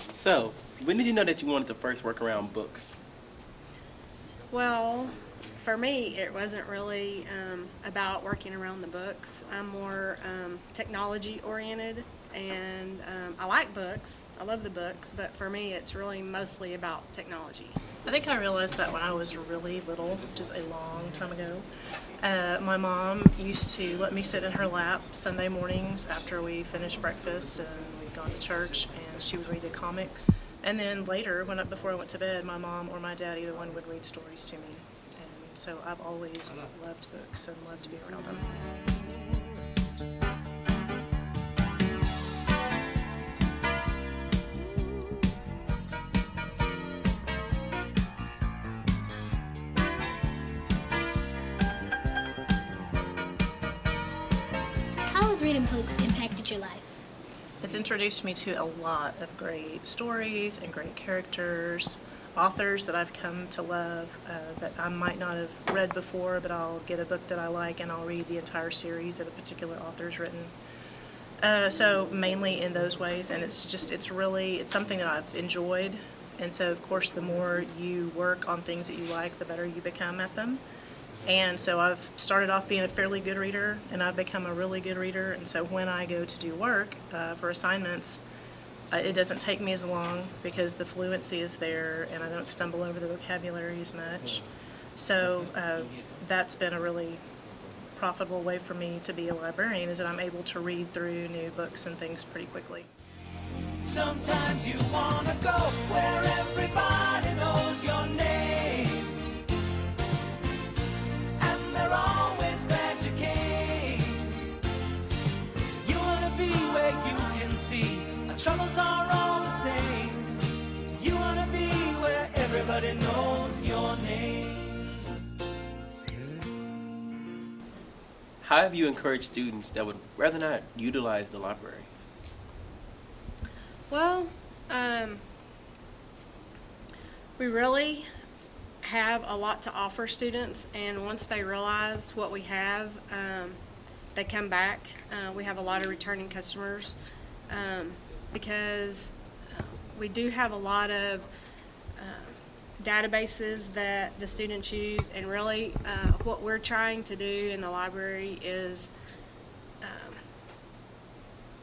So, when did you know that you wanted to first work around books? Well, for me, it wasn't really about working around the books. I'm more technology oriented, and I like books. I love the books, but for me, it's really mostly about technology. I think I realized that when I was really little, just a long time ago. My mom used to let me sit in her lap Sunday mornings after we finished breakfast and we'd gone to church, and she would read the comics. And then later, before I went to bed, my mom or my dad, either one, would read stories to me. And so I've always loved books and loved to be around them. How has reading books impacted your life? It's introduced me to a lot of great stories and great characters, authors that I've come to love that I might not have read before, but I'll get a book that I like and I'll read the entire series that a particular author's written. So mainly in those ways, and it's something that I've enjoyed. And so of course the more you work on things that you like, the better you become at them. And so I've started off being a fairly good reader, and I've become a really good reader. And so when I go to do work for assignments, it doesn't take me as long because the fluency is there and I don't stumble over the vocabulary as much. So that's been a really profitable way for me to be a librarian, is that I'm able to read through new books and things pretty quickly. Sometimes you want to go where everybody knows your name, and they're always glad you came. You want to be where you can see our troubles are all the same. You want to be where everybody knows your name. How have you encouraged students that would rather not utilize the library? Well, we really have a lot to offer students, and once they realize what we have, they come back. We have a lot of returning customers because we do have a lot of databases that the students use, and really what we're trying to do in the library is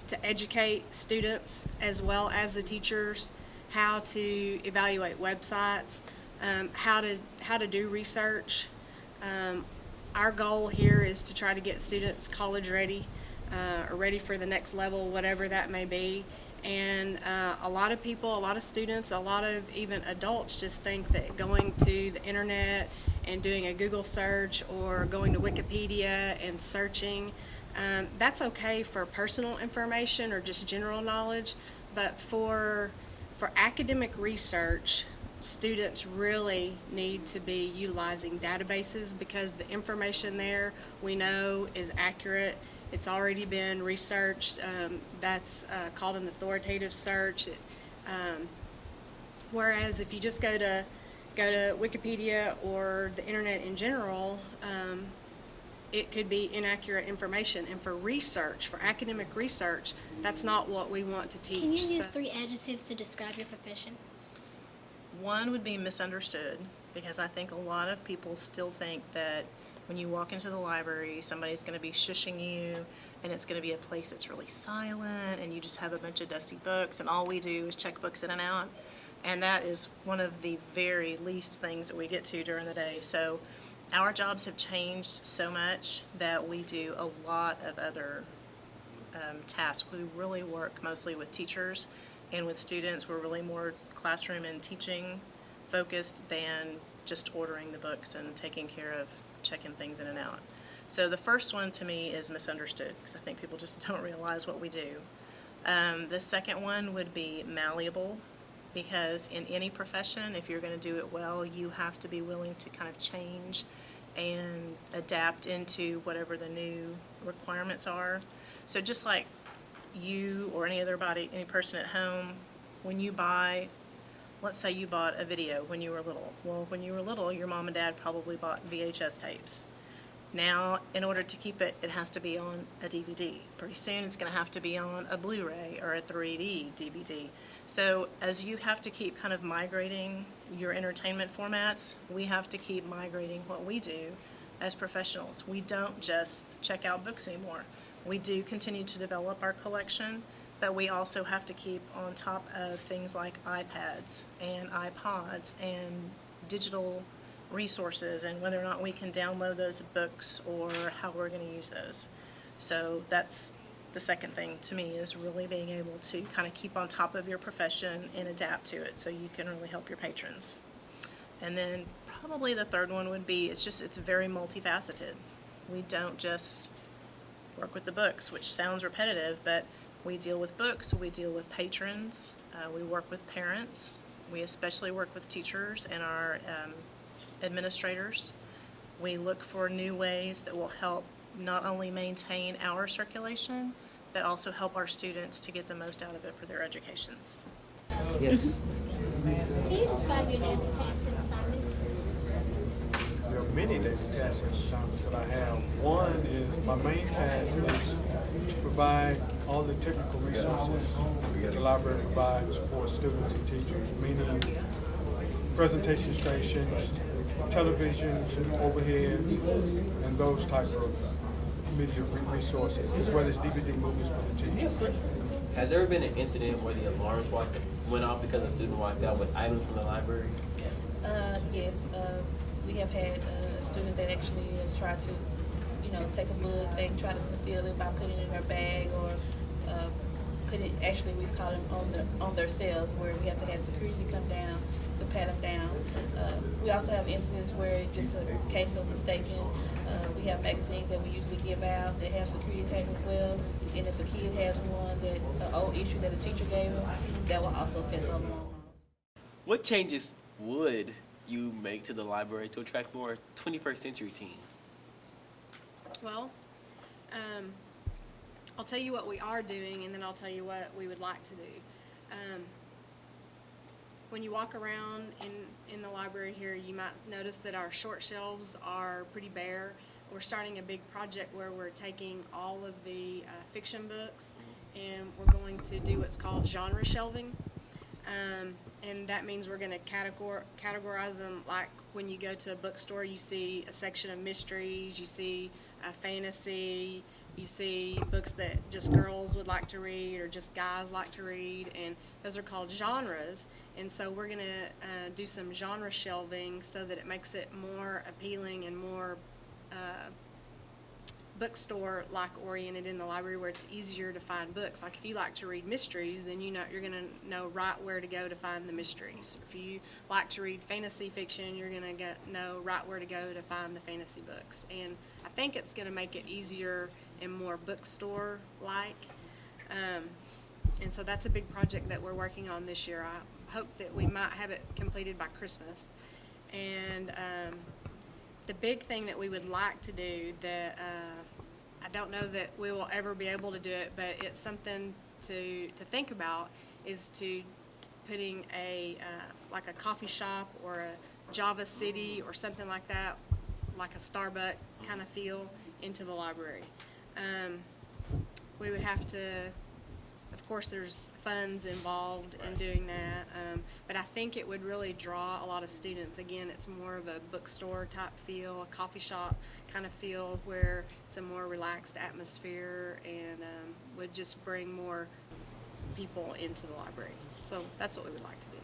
to educate students as well as the teachers how to evaluate websites, how to do research. Our goal here is to try to get students college ready or ready for the next level, whatever that may be. And a lot of people, a lot of students, a lot of even adults just think that going to the internet and doing a Google search or going to Wikipedia and searching, that's okay for personal information or just general knowledge, but for academic research, students really need to be utilizing databases because the information there we know is accurate. It's already been researched. That's called an authoritative search. Whereas if you just go to Wikipedia or the internet in general, it could be inaccurate information. And for research, for academic research, that's not what we want to teach. Can you use 3 adjectives to describe your profession? One would be misunderstood, because I think a lot of people still think that when you walk into the library, somebody's going to be shushing you, and it's going to be a place that's really silent, and you just have a bunch of dusty books, and all we do is check books in and out. And that is one of the very least things that we get to during the day. So our jobs have changed so much that we do a lot of other tasks. We really work mostly with teachers and with students. We're really more classroom and teaching focused than just ordering the books and taking care of checking things in and out. So the first one to me is misunderstood, because I think people just don't realize what we do. The second one would be malleable, because in any profession, if you're going to do it well, you have to be willing to kind of change and adapt into whatever the new requirements are. So just like you or any person at home, when you buy, let's say you bought a video when you were little. Well, when you were little, your mom and dad probably bought VHS tapes. Now, in order to keep it, it has to be on a DVD. Pretty soon, it's going to have to be on a Blu-ray or a 3D DVD. So as you have to keep kind of migrating your entertainment formats, we have to keep migrating what we do as professionals. We don't just check out books anymore. We do continue to develop our collection, but we also have to keep on top of things like iPads and iPods and digital resources, and whether or not we can download those books or how we're going to use those. So that's the second thing to me, is really being able to kind of keep on top of your profession and adapt to it so you can really help your patrons. And then probably the third one would be, it's very multifaceted. We don't just work with the books, which sounds repetitive, but we deal with books, we deal with patrons, we work with parents, we especially work with teachers and our administrators. We look for new ways that will help not only maintain our circulation, but also help our students to get the most out of it for their educations. Yes. Can you describe your daily tasks and assignments? There are many daily tasks and assignments that I have. One is, my main task is to provide all the technical resources that the library provides for students and teachers, meaning presentation stations, televisions, overheads, and those type of media resources, as well as DVD movies for the teachers. Has there ever been an incident where the alarms went off because a student walked out with items from the library? Yes, we have had a student that actually has tried to, take a book. They try to conceal it by putting it in their bag, or actually we've caught them on their cells, where we have to have security come down to pat them down. We also have incidents where it's just a case of mistaken. We have magazines that we usually give out that have security tags as well. And if a kid has one, an old issue that a teacher gave them, that will also set the alarm off. What changes would you make to the library to attract more 21st century teens? Well, I'll tell you what we are doing, and then I'll tell you what we would like to do. When you walk around in the library here, you might notice that our short shelves are pretty bare. We're starting a big project where we're taking all of the fiction books, and we're going to do what's called genre shelving. And that means we're going to categorize them, like when you go to a bookstore, you see a section of mysteries, you see fantasy, you see books that just girls would like to read or just guys like to read, and those are called genres. And so we're going to do some genre shelving so that it makes it more appealing and more bookstore-like oriented in the library, where it's easier to find books. Like if you like to read mysteries, then you're going to know right where to go to find the mysteries. If you like to read fantasy fiction, you're going to know right where to go to find the fantasy books. And I think it's going to make it easier and more bookstore-like. And so that's a big project that we're working on this year. I hope that we might have it completed by Christmas. And the big thing that we would like to do that I don't know that we will ever be able to do it, but it's something to think about, is to putting like a coffee shop or a Java City or something like that, like a Starbucks kind of feel into the library. We would have to, of course there's funds involved in doing that, but I think it would really draw a lot of students. Again, it's more of a bookstore type feel, a coffee shop kind of feel, where it's a more relaxed atmosphere and would just bring more people into the library. So that's what we would like to do.